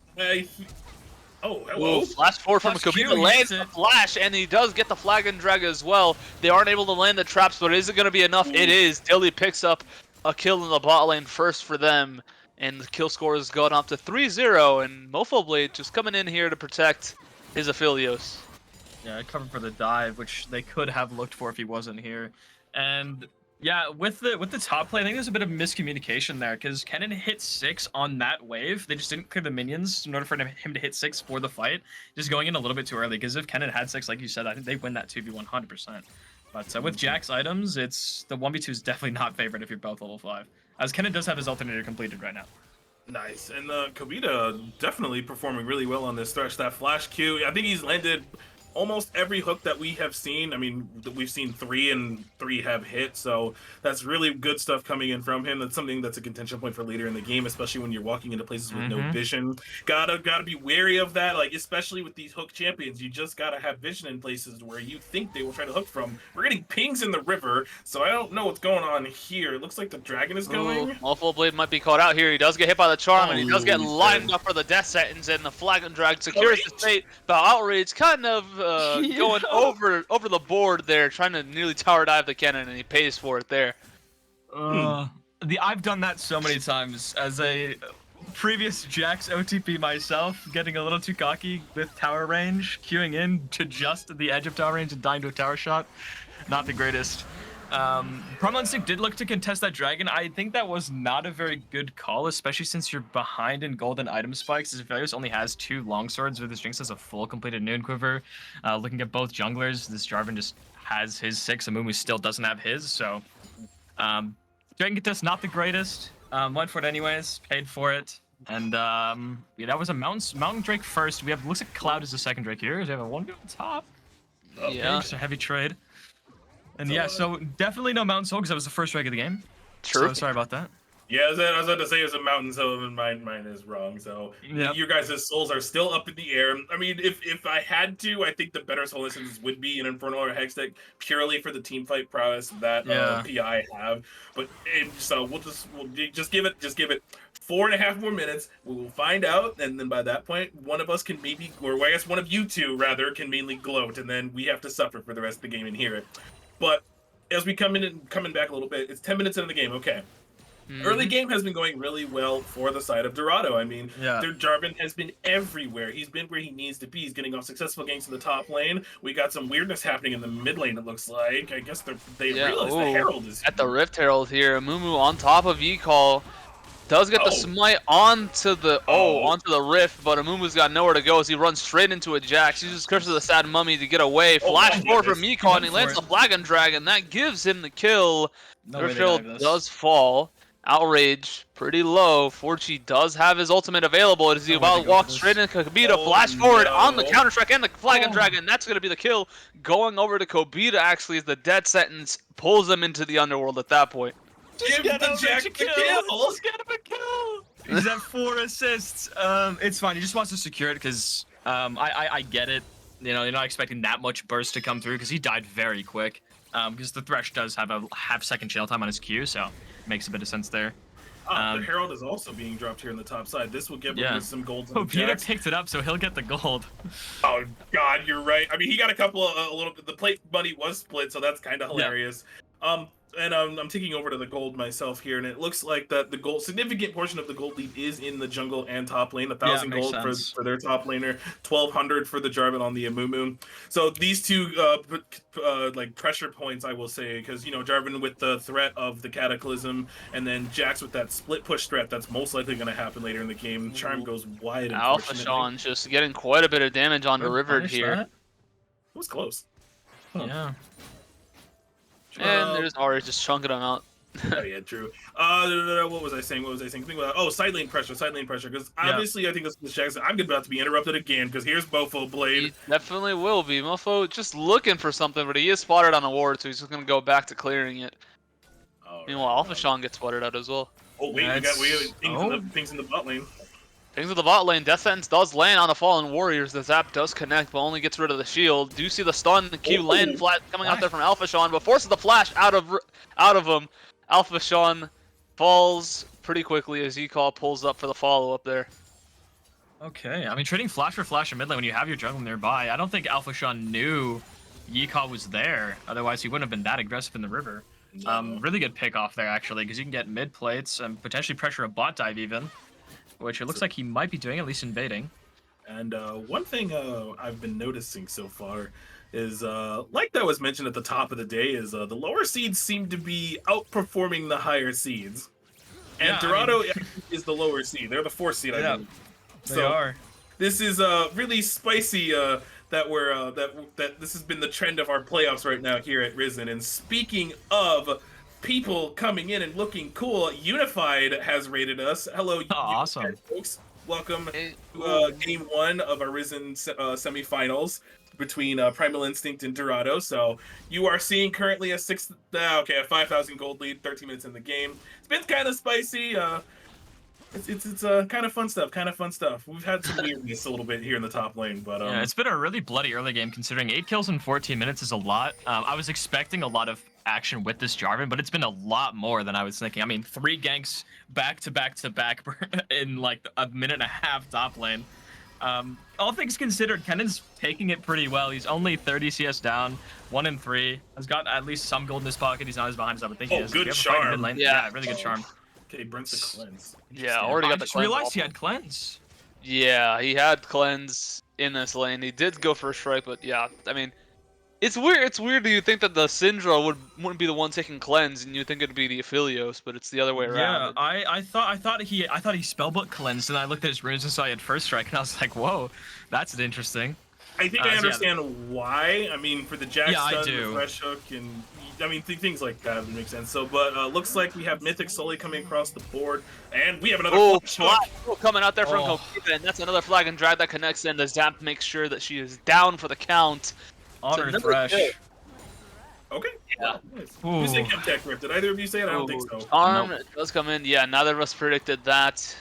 oh, hello. Ooh, flash forward from Kavita, lands the flash, and he does get the flag and drag as well. They aren't able to land the traps, but is it going to be enough? It is. Dilly picks up a kill in the bot lane first for them. And the kill score has gone up to 3-0, and Mofo Blade just coming in here to protect his Aphelios. Yeah, covered for the dive, which they could have looked for if he wasn't here. And yeah, with the top play, I think there's a bit of miscommunication there, because Kennen hit 6 on that wave. They just didn't clear the minions in order for him to hit 6 for the fight. Just going in a little bit too early, because if Kennen had 6, like you said, I think they win that 2v1 100%. But with Jax items, it's the 1v2 is definitely not favored if you're both level 5. As Kennen does have his alternator completed right now. Nice. And Kavita definitely performing really well on this stretch. That flash Q, I think he's landed almost every hook that we have seen. I mean, we've seen 3 and 3 have hit, so that's really good stuff coming in from him. That's something that's a contention point for later in the game, especially when you're walking into places with no vision. Gotta be wary of that, like especially with these hook champions. You just gotta have vision in places where you think they will try to hook from. We're getting pings in the river, so I don't know what's going on here. It looks like the dragon is going. Mofo Blade might be caught out here. He does get hit by the charm, and he does get lined up for the death sentence, and the flag and drag secures the state. But Outrage kind of going over the board there, trying to nearly tower dive the Kennen, and he pays for it there. I've done that so many times as a previous Jax OTP myself, getting a little too cocky with tower range, queuing in to just the edge of tower range and dying to a tower shot. Not the greatest. Primal did look to contest that dragon. I think that was not a very good call, especially since you're behind in golden item spikes. As Aphelios only has 2 longswords with his Jinx as a full completed Noon Quiver. Looking at both junglers, this Jarvan just has his 6, Amumu still doesn't have his, so Dragon Contest not the greatest. Went for it anyways, paid for it. And yeah, that was a mountain Drake first. We have looks like Cloud is the second Drake here. We have a 1 on top. Yeah. Just a heavy trade. And yeah, so definitely no Mountain Soul because that was the first Drake of the game. True. So sorry about that. Yeah, I was about to say it's a mountain, so mine is wrong. So Yep. your guys' souls are still up in the air. I mean, if I had to, I think the better soul instances would be an Infernal or Hex deck purely for the team fight prowess that Yeah. PI have. But so we'll just give it 4.5 more minutes. We will find out, and then by that point, one of us can maybe, or I guess one of you two rather, can mainly gloat, and then we have to suffer for the rest of the game and hear it. But as we coming back a little bit, it's 10 minutes into the game. Okay. Early game has been going really well for the side of Dorado. I mean, Yeah. their Jarvan has been everywhere. He's been where he needs to be. He's getting off successful ganks in the top lane. We got some weirdness happening in the mid lane, it looks like. I guess they realize the Herald is at the Rift Herald here. Mumu on top of Ecall. Does get the smite onto the onto the Rift, but Amumu's got nowhere to go as he runs straight into a Jax. He just curses the Sad Mummy to get away. Flash forward from Ecall, and he lands the Flagon Dragon. That gives him the kill. The Rift Herald does fall. Outrage pretty low. Forchi does have his ultimate available as he about to walk straight into Kobita. Flash forward on the counter strike and the Flagon Dragon. That's going to be the kill. Going over to Kobita actually as the death sentence pulls him into the underworld at that point. Give the Jack the kill. Just get him a kill. He's at 4 assists. It's fine. He just wants to secure it because I get it. You know, you're not expecting that much burst to come through because he died very quick. Because the Thresh does have a half-second jail time on his Q, so makes a bit of sense there. The Herald is also being dropped here in the top side. This will give him some gold. Peter picked it up, so he'll get the gold. Oh God, you're right. I mean, he got a couple of a little bit. The plate money was split, so that's kind of hilarious. Yeah. And I'm taking over to the gold myself here, and it looks like that the gold, significant portion of the gold lead is in the jungle and top lane. 1,000 gold for their top laner, 1,200 for the Jarvan on the Amumu. So these two like pressure points, I will say, because you know Jarvan with the threat of the Cataclysm, and then Jax with that split push threat that's most likely going to happen later in the game. Charm goes wide. Alpha Sean just getting quite a bit of damage on the River here. It was close. Yeah. And there's Ari just chunking him out. Oh yeah, true. What was I saying? Think about side lane pressure, because obviously I think this Jackson. I'm about to be interrupted again because here's Bofo Blade. He definitely will be. Mofo just looking for something, but he is spotted on a ward, so he's just gonna go back to clearing it. Meanwhile, Alpha Sean gets spotted out as well. Oh wait, we got things in the bot lane. Things in the bot lane. Death Sentence does land on the Fallen Warriors. The zap does connect, but only gets rid of the shield. Do see the stun, the Q land flat coming out there from Alpha Sean, but forces the flash out of him. Alpha Sean falls pretty quickly as Ecall pulls up for the follow-up there. Okay, I mean, trading flash for flash in mid lane when you have your jungle nearby, I don't think Alpha Sean knew Ecall was there. Otherwise, he wouldn't have been that aggressive in the river. No. Really good pick off there, actually, because you can get mid plates and potentially pressure a bot dive even. Which it looks like he might be doing, at least in baiting. And one thing I've been noticing so far is, like that was mentioned at the top of the day, is the lower seeds seem to be outperforming the higher seeds. And yeah, Dorado is the lower seed. They're the 4th seed, I believe. They are. This is really spicy that this has been the trend of our playoffs right now here at Risen. And speaking of people coming in and looking cool, Unified has rated us. Hello, awesome folks. Welcome to game 1 of our Risen semifinals between Primal Instinct and Dorado. So you are seeing currently a 5,000 gold lead, 13 minutes in the game. It's been kind of spicy. It's kind of fun stuff. We've had some weirdness a little bit here in the top lane, but yeah, it's been a really bloody early game considering 8 kills in 14 minutes is a lot. I was expecting a lot of action with this Jarvan, but it's been a lot more than I was thinking. I mean, 3 ganks back to back in like a minute and a half top lane. All things considered, Kennan's taking it pretty well. He's only 30 CS down, 1 in 3. Has got at least some gold in his pocket. He's not as behind as I would think he is. Good charm. Yeah, really good charm. Okay, Brent's the cleanse. Yeah, already got the cleanse. I realized he had cleanse. Yeah, he had cleanse in this lane. He did go for a strike, but yeah, I mean, it's weird. It's weird that you think that the Syndra wouldn't be the one taking cleanse, and you think it'd be the Aphelios, but it's the other way around. Yeah, I thought he spellbook cleansed, and I looked at his runes and saw he had first strike, and I was like, whoa, that's interesting. I think I understand why. I mean, for the Jack stun, the fresh hook, and I mean things like that would make sense. So, but looks like we have Mythic Sully coming across the board, and we have another flag coming out there from Kobita, and that's another flag and drag that connects in. The Zap makes sure that she is down for the count. On her Thresh. Okay. Yeah. Nice. Who said Ooh. Chemtech Rift? Did either of you say it? I don't think so. Charm Nope. does come in. Yeah, neither of us predicted that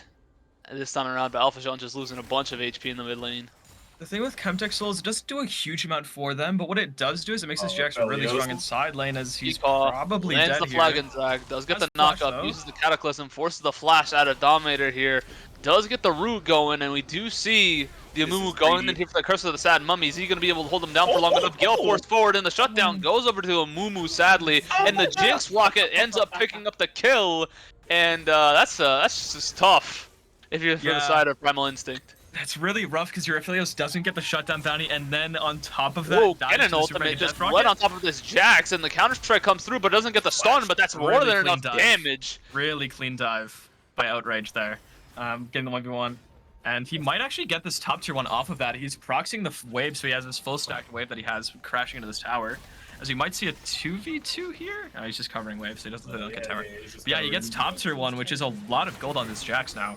this time around, but Alpha Sean just losing a bunch of HP in the mid lane. The thing with Chemtech Souls, it doesn't do a huge amount for them, but what it does do is it makes this Jax really strong in side lane, as he's probably lands dead the here. flag and drag, does get Has the flash, knockup, though. uses the Cataclysm, forces the flash out of Dominator here, does get the root going, and we do see the Amumu going in here for the Curse of the Sad Mummy. Is he going to be able to hold him down for long enough? Gale forced forward, and the shutdown goes over to Amumu, sadly, and the Jinx Rocket ends up picking up the kill, and that's just tough if you're for the side of Primal Instinct. That's really rough because your Aphelios doesn't get the shutdown bounty, and then on top of that, Whoa, dies Cannon to the Super ultimate Mega just Death Rocket. went on top of this Jax, and the counter-strike comes through, but doesn't get the stun, but that's more Really than clean enough dive. damage. Really clean dive by Outrage there, getting the 1v1. And he might actually get this top tier 1 off of that. He's proxying the wave, so he has this full stacked wave that he has crashing into this tower. As you might see a 2v2 here. No, he's just covering waves, so he doesn't look at tower. But yeah, he gets top tier 1, which is a lot of gold on this Jax now.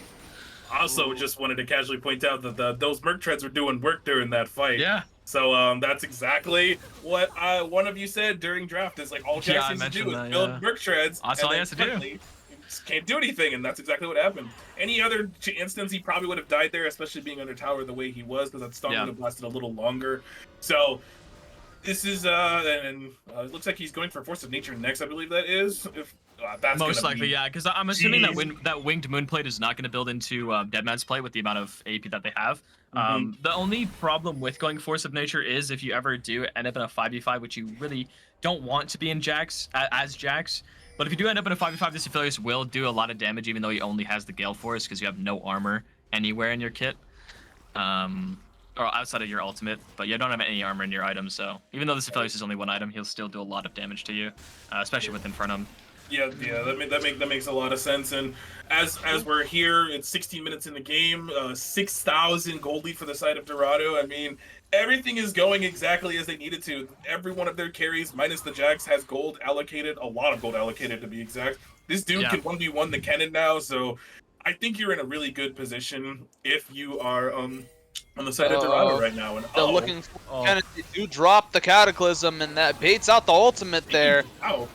Also, just wanted to casually point out that those Merc Treads were doing work during that fight. Yeah. So that's exactly what one of you said during draft. Is like all Jax needs to do is build Merc Treads. That's all he has to do. He just can't do anything, and that's exactly what happened. Any other instance, he probably would have died there, especially being under tower the way he was, because that stun would have lasted a little longer. So this is and it looks like he's going for Force of Nature next. I believe that is. If that's most likely, yeah, because I'm assuming that Winged Moonplate is not going to build into Deadman's play with the amount of AP that they have. The only problem with going Force of Nature is if you ever do end up in a 5v5, which you really don't want to be in Jax as Jax. But if you do end up in a 5v5, this Aphelios will do a lot of damage, even though he only has the Gale Force, because you have no armor anywhere in your kit. Or outside of your ultimate, but you don't have any armor in your item, so even though this Aphelios is only one item, he'll still do a lot of damage to you, especially with Infernum. Yeah, that makes a lot of sense. And as we're here, it's 16 minutes in the game, 6,000 gold lead for the side of Dorado. I mean, everything is going exactly as they needed to. Every one of their carries, minus the Jax, has gold allocated, a lot of gold allocated to be exact. This dude can 1v1 the cannon now, so I think you're in a really good position if you are on the side of Dorado right now. And they're looking for Cannon. They do drop the Cataclysm, and that baits out the ultimate there.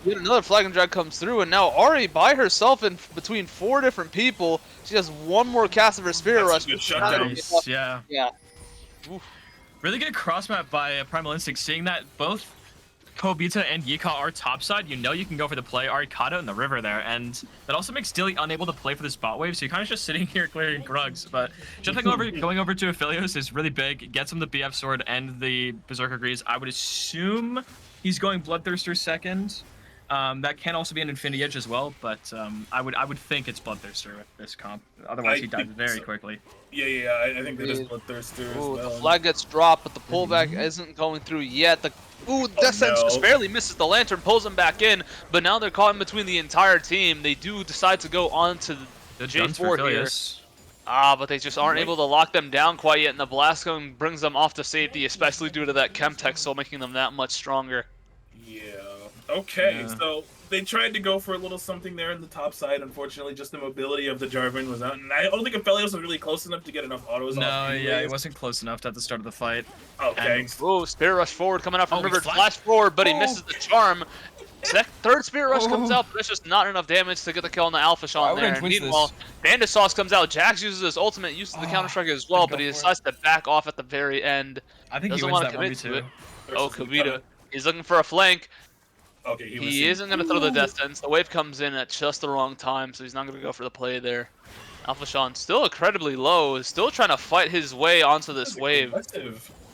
Yet another Flag and Drag comes through, and now Ari by herself in between 4 different people. She has one more cast of her Spirit Rush. Good shutdown. Nice, yeah. Oof. Really good cross map by Primal Instinct, seeing that both Kobita and Yika are topside. You know you can go for the play Arikata in the river there, and that also makes Dilly unable to play for this bot wave, so you're kind of just sitting here clearing Grugs. But jumping over, going over to Aphelios is really big. Gets him the BF sword and the Berserker Grease. I would assume he's going Bloodthirster second. That can also be an Infinity Edge as well, but I would think it's Bloodthirster with this comp. Otherwise, he dies very quickly. Yeah, I think that is Bloodthirster as well. The flag gets dropped, but the pullback isn't going through yet. Death Sentence just barely misses the Lantern, pulls him back in, but now they're caught in between the entire team. They do decide to go on to the J4 here. But they just aren't able to lock them down quite yet, and the Blast Gun brings them off to safety, especially due to that Chemtech Soul making them that much stronger. Yeah. Okay, so they tried to go for a little something there in the top side. Unfortunately, just the mobility of the Jarvan was out, and I don't think Aphelios was really close enough to get enough autos. No, yeah, he wasn't close enough at the start of the fight. Okay. Ooh, Spirit Rush forward coming out from River, flash forward, but he misses the charm. Third Spirit Rush comes out, but it's just not enough damage to get the kill on the Alpha Sean there. Meanwhile, Bandit Sauce comes out. Jax uses his ultimate, uses the Counter Strike as well, but he decides to back off at the very end. I think doesn't he want wins to that commit to it. 1v2. Oh, Kobita. He's looking for a flank. Okay, he isn't going to throw the Death Sentence. The wave comes in at just the wrong time, so he's not going to go for the play there. Alpha Sean still incredibly low, is still trying to fight his way onto this wave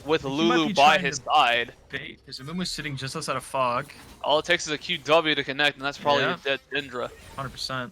with Lulu by his side. Because Amumu's sitting just outside of Fog. All it takes is a QW to connect, and that's probably a dead Indra. 100%.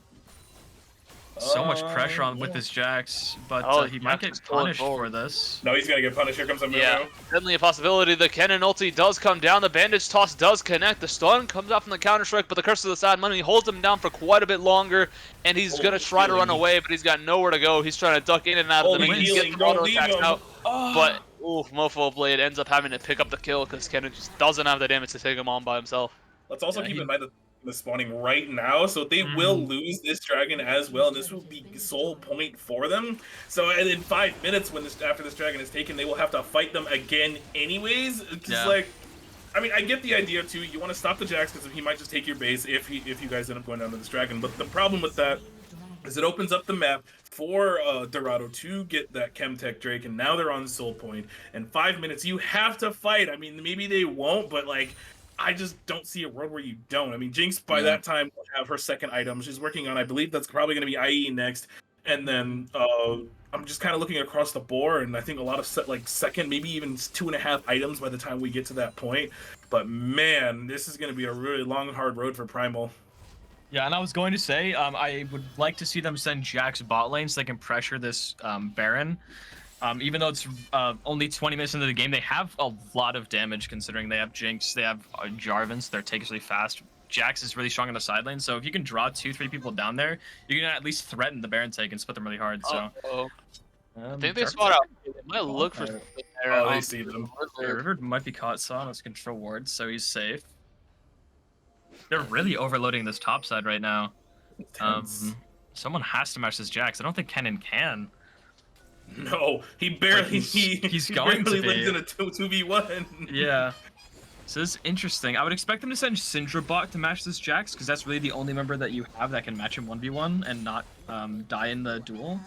So much pressure on with this Jax, but he might get punished for this. No, he's gonna get punished. Here comes Amumu. Yeah, definitely a possibility. The Cannon ulti does come down. The Bandage Toss does connect. The stun comes out from the Counter Strike, but the Curse of the Sad Money holds him down for quite a bit longer, and he's gonna try to run away, but he's got nowhere to go. He's trying to duck in and out of the minions, get the auto attacks out, but Mofo Blade ends up having to pick up the kill because Cannon just doesn't have the damage to take him on by himself. Let's also keep in mind that the spawning right now, so they will lose this dragon as well, and this will be sole point for them. So, and in 5 minutes, after this dragon is taken, they will have to fight them again anyways. It's I mean, I get the idea too. You want to stop the Jax because he might just take your base if you guys end up going down to this dragon. But the problem with that is it opens up the map for Dorado to get that Chemtech Drake, and now they're on Soul Point. In 5 minutes, you have to fight. I mean, maybe they won't, but like, I just don't see a world where you don't. I mean, Jinx by that time will have her second item. She's working on, I believe that's probably going to be IE next, and then I'm just kind of looking across the board, and I think a lot of second, maybe even 2.5 items by the time we get to that point. But man, this is going to be a really long, hard road for Primal. Yeah, and I was going to say, I would like to see them send Jax bot lane so they can pressure this Baron. Even though it's only 20 minutes into the game, they have a lot of damage considering they have Jinx, they have Jarvan, so they're takingly fast. Jax is really strong on the side lane, so if you can draw 2-3 people down there, you can at least threaten the Baron take and split them really hard. So I think they spot out. They might look for something there. Oh, they see them. Yeah, River might be caught on his control ward, so he's safe. They're really overloading this top side right now. Someone has to match this Jax. I don't think Kennen can. No, he barely. He's going to be. Lives in a 2v1. Yeah. So this is interesting. I would expect them to send Syndra bot to match this Jax, because that's really the only member that you have that can match him 1v1 and not die in the duel.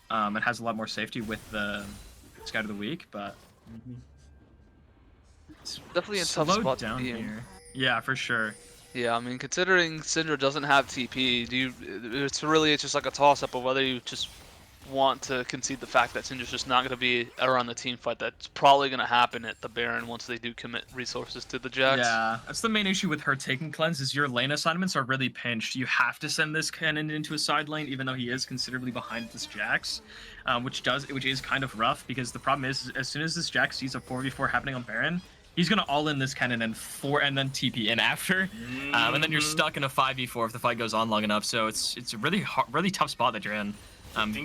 It has a lot more safety with the Scout of the Week, but it's definitely a tough spot down to be in. here. Yeah, for sure. Yeah, I mean, considering Syndra doesn't have TP, it's just like a toss-up of whether you just want to concede the fact that Syndra's just not going to be around the team fight. That's probably going to happen at the Baron once they do commit resources to the Jax. Yeah, that's the main issue with her taking cleanse is your lane assignments are really pinched. You have to send this Kennen into a side lane, even though he is considerably behind this Jax, which is kind of rough because the problem is as soon as this Jax sees a 4v4 happening on Baron, he's gonna all in this Kennen and then TP in after, and then you're stuck in a 5v4 if the fight goes on long enough. So it's a really tough spot that you're in,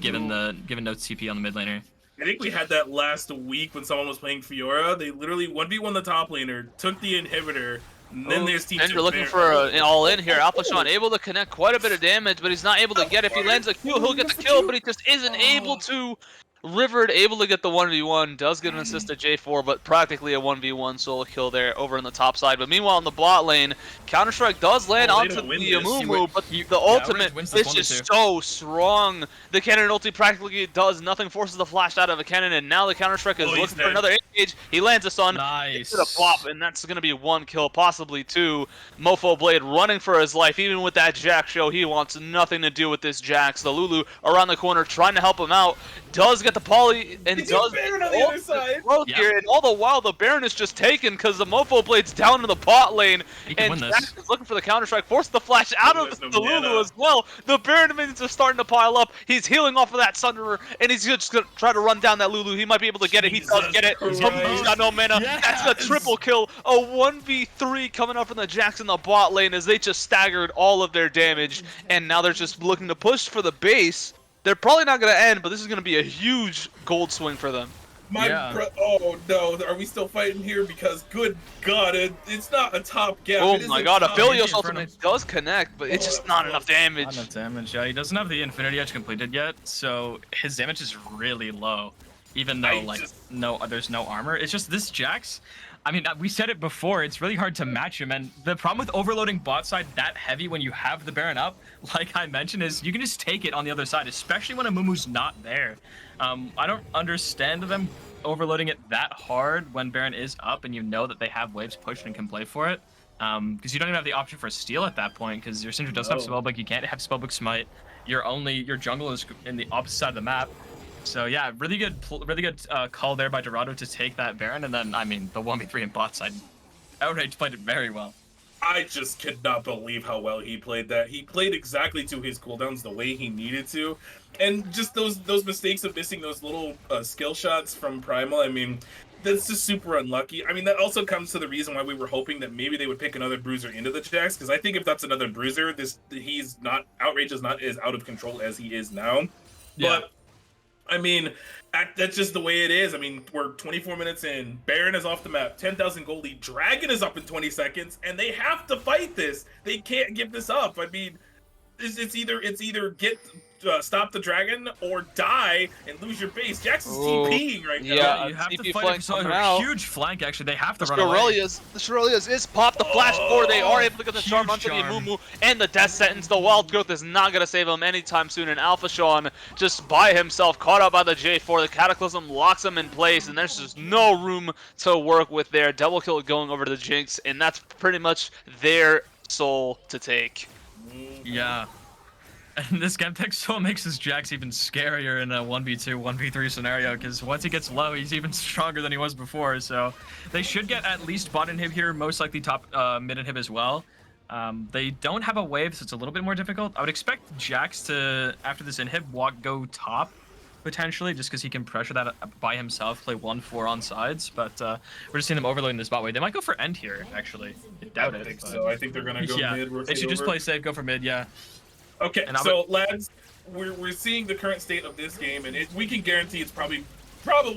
given no TP on the mid laner. I think we had that last week when someone was playing Fiora. They literally 1v1 the top laner, took the inhibitor, and then there's team. And you're looking for an all-in here. Alpha Sean able to connect quite a bit of damage, but he's not able to get it. If he lands a Q, he'll get the kill, but he just isn't able to. Rivered able to get the 1v1, does get an assist at J4, but practically a 1v1 solo kill there over on the top side. But meanwhile, in the bot lane, Counter-Strike does land onto the Amumu, but the ultimate is just so strong. The Kennen ulti practically does nothing, forces the flash out of a Kennen, and now the Counter-Strike is looking for another engage. He lands a stun, nice. It's a flop, and that's going to be 1 kill, possibly 2. Mofo Blade running for his life, even with that Jax show, he wants nothing to do with this Jax. The Lulu around the corner trying to help him out, does get the poly and does Baron on the other side. Here, and all the while the Baron is just taken because the Mofo Blade's down in the bot lane, and Jax is looking for the Counter-Strike, force the flash out of the Lulu as well. The Baron minions are starting to pile up. He's healing off of that Sunderer, and he's just gonna try to run down that Lulu. He might be able to get it. He does get it. He's got no mana. That's a triple kill. A 1v3 coming up from the Jax in the bot lane as they just staggered all of their damage, and now they're just looking to push for the base. They're probably not going to end, but this is going to be a huge gold swing for them. Oh no, are we still fighting here? Because good God, it's not a top gap. Oh my God, Aphelios ultimate does connect, but it's just not enough damage. Not enough damage, yeah. He doesn't have the Infinity Edge completed yet, so his damage is really low. Even though, there's no armor. It's just this Jax, I mean, we said it before, it's really hard to match him, and the problem with overloading bot side that heavy when you have the Baron up, like I mentioned, is you can just take it on the other side, especially when Amumu's not there. I don't understand them overloading it that hard when Baron is up and you know that they have waves pushed and can play for it. Because you don't even have the option for steal at that point, because your Syndra doesn't have Spellbook, you can't have Spellbook Smite, your jungle is in the opposite side of the map. So yeah, really good call there by Dorado to take that Baron, and then, I mean, the 1v3 in bot side, Outrage played it very well. I just could not believe how well he played that. He played exactly to his cooldowns the way he needed to, and just those mistakes of missing those little skill shots from Primal, I mean, that's just super unlucky. I mean, that also comes to the reason why we were hoping that maybe they would pick another bruiser into the Jax, because I think if that's another bruiser, Outrage is not as out of control as he is now. Yeah. But I mean, that's just the way it is. I mean, we're 24 minutes in. Baron is off the map. 10,000 gold lead. Dragon is up in 20 seconds, and they have to fight this. They can't give this up. I mean, it's either get stop the dragon or die and lose your base. Jax is Ooh, TPing right now. yeah, you have to TP fight flank it. So coming a out. huge flank, actually. They have to The run away. Shirelias is popped. The flash forward. They are able to get the charm Huge onto the charm. Amumu, and the death sentence. The wild growth is not gonna save him anytime soon. And Alpha Sean just by himself, caught out by the J4. The Cataclysm locks him in place, and there's just no room to work with there. Double kill going over to the Jinx, and that's pretty much their soul to take. Yeah. And this Gemtech soul makes his Jax even scarier in a 1v2, 1v3 scenario, because once he gets low, he's even stronger than he was before. So they should get at least bot inhib here, most likely top mid inhib as well. They don't have a wave, so it's a little bit more difficult. I would expect Jax to, after this inhib, go top, potentially, just because he can pressure that by himself, play 1-4 on sides. But we're just seeing them overloading this bot wave. They might go for end here, actually. I doubt it. think but... so. I think they're gonna go mid. They should just play safe, go for mid, yeah. Okay, so lads, we're seeing the current state of this game, and we can guarantee it's probably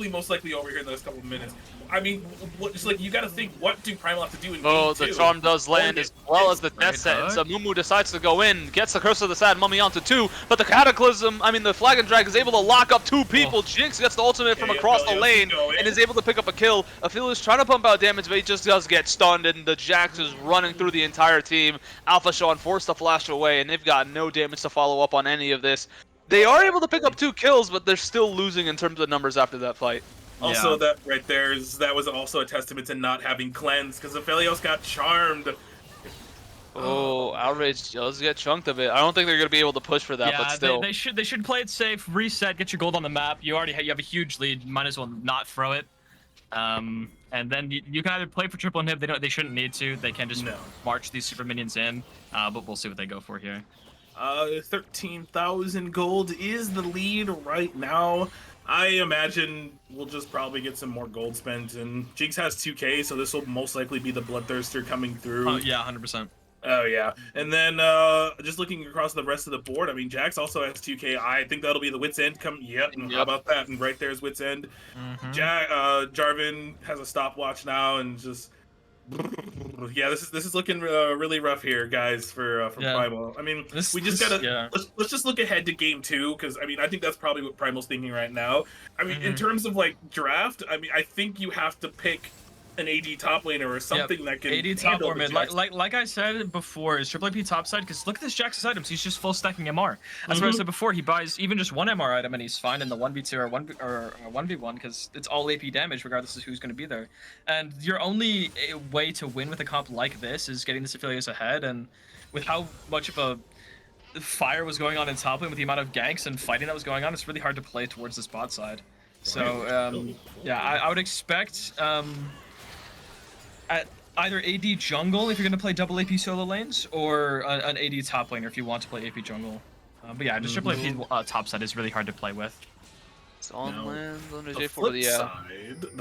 most likely over here in the next couple of minutes. I mean, it's like you got to think, what do Primal have to do in game 2? The charm does land as well as the death sentence. Amumu decides to go in, gets the Curse of the Sad Mummy onto 2, but the Cataclysm, the Flag and Drag is able to lock up 2 people. Jinx gets the ultimate from across the lane and is able to pick up a kill. Aphelios trying to pump out damage, but he just does get stunned, and the Jax is running through the entire team. Alpha Sean forced to flash away, and they've got no damage to follow up on any of this. They are able to pick up 2 kills, but they're still losing in terms of numbers after that fight. Also, that right there that was also a testament to not having cleanse, because Aphelios got charmed. Oh, Outrage does get chunked a bit. I don't think they're gonna be able to push for that, but still. They should play it safe, reset, get your gold on the map. You have a huge lead. Might as well not throw it. And then you can either play for triple inhib. They shouldn't need to. They can just march these super minions in. But we'll see what they go for here. 13,000 gold is the lead right now. I imagine we'll just probably get some more gold spent, and Jinx has 2k, so this will most likely be the Bloodthirster coming through. Oh, yeah, 100%. Oh, yeah. And then just looking across the rest of the board, Jax also has 2k. I think that'll be the Wit's End. Yep. How about that? And right there's Wit's End. Jarvan has a stopwatch now, and just... Yeah, this is looking really rough here, guys, for Primal. We just gotta let's just look ahead to game 2, because I think that's probably what Primal's thinking right now. In terms of like draft, I think you have to pick an AD top laner or something that can AD top or mid. Like I said before, is Triple AP top side, because look at this Jax's items. He's just full stacking MR. That's what I said before. He buys even just one MR item and he's fine in the 1v2 or 1v1, because it's all AP damage regardless of who's going to be there. And your only way to win with a comp like this is getting this Aphelios ahead, and with how much of a fire was going on in top lane with the amount of ganks and fighting that was going on, it's really hard to play towards this bot side. So yeah, I would expect at either AD jungle if you're going to play double AP solo lanes, or an AD top laner if you want to play AP jungle. But yeah, just triple AP top side is really hard to play with. It's on land under the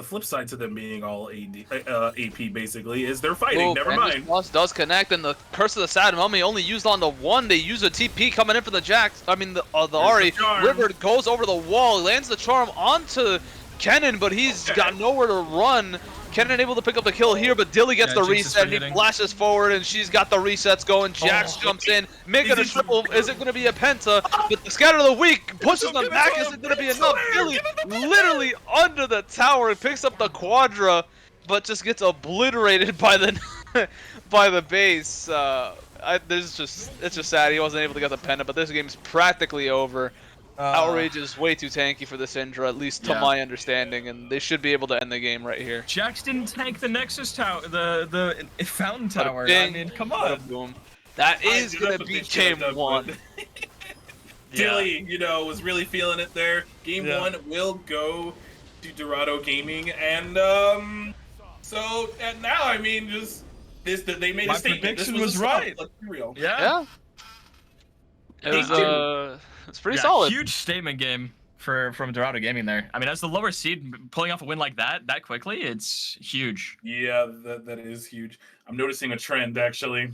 flip side to them being all AP basically is they're fighting. Never mind. Plus does connect, and the Curse of the Sad Mummy only used on the 1. They use a TP coming in for the Jax. The Ahri. River goes over the wall, lands the charm onto Kennen, but he's got nowhere to run. Kennen able to pick up the kill here, but Dilly gets the reset, and he flashes forward, and she's got the resets going. Jax jumps in, making a triple. Is it going to be a penta? But the Scatter of the Weak pushes them back. Is it going to be enough? Dilly literally under the tower and picks up the Quadra, but just gets obliterated by the by the base. It's just sad he wasn't able to get the penta, but this game's practically over. Outrage is way too tanky for this Indra, at least to my understanding, and they should be able to end the game right here. Jax didn't tank the Nexus tower, the Fountain Tower. Come on. That is gonna be game 1. Dilly, was really feeling it there. Game 1 will go to Dorado Gaming, and so and now just they made a statement. Prediction this was right. Let's be real. Yeah. It's pretty solid. Huge statement game from Dorado Gaming there. As the lower seed, pulling off a win like that quickly, it's huge. Yeah, that is huge. I'm noticing a trend, actually.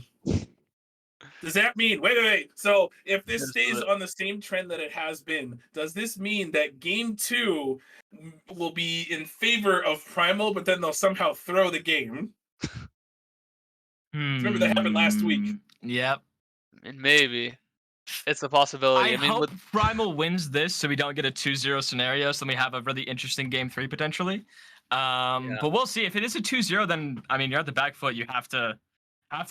Does that mean... Wait. So, if this stays on the same trend that it has been, does this mean that Game 2 will be in favor of Primal, but then they'll somehow throw the game? Remember, that happened last week. Yep. And maybe. It's a possibility. I I mean, hope with Primal wins this so we don't get a 2-0 scenario, so then we have a really interesting game 3 potentially. yeah. But we'll see. If it is a 2-0, then I mean you're at the back foot. You have to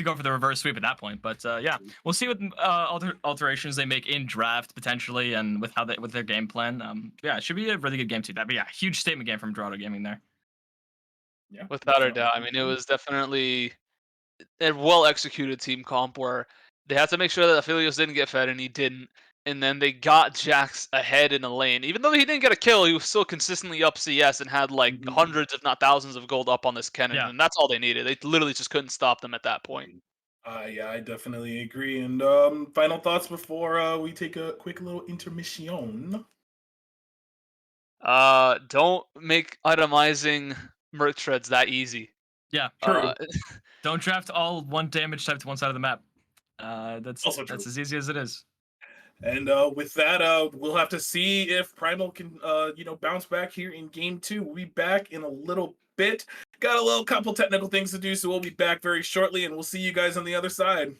go for the reverse sweep at that point. But yeah, we'll see what alterations they make in draft potentially, and with with their game plan. Yeah, it should be a really good game too. That, but yeah, huge statement game from Dorado Gaming there. Yeah, Without a doubt. I mean, it was definitely a well executed team comp where they had to make sure that Aphelios didn't get fed and he didn't. And then they got Jax ahead in a lane. Even though he didn't get a kill, he was still consistently up CS and had like hundreds, if not thousands, of gold up on this cannon. Yeah. And that's all they needed. They literally just couldn't stop them at that point. Yeah, I definitely agree. And final thoughts before we take a quick little intermission. Don't make itemizing Merc Treads that easy. Yeah, True. don't draft all 1 damage type to one side of the map. That's Also true. as easy as it is. And with that, we'll have to see if Primal can, bounce back here in game 2. We'll be back in a little bit. Got a little couple technical things to do, so we'll be back very shortly, and we'll see you guys on the other side.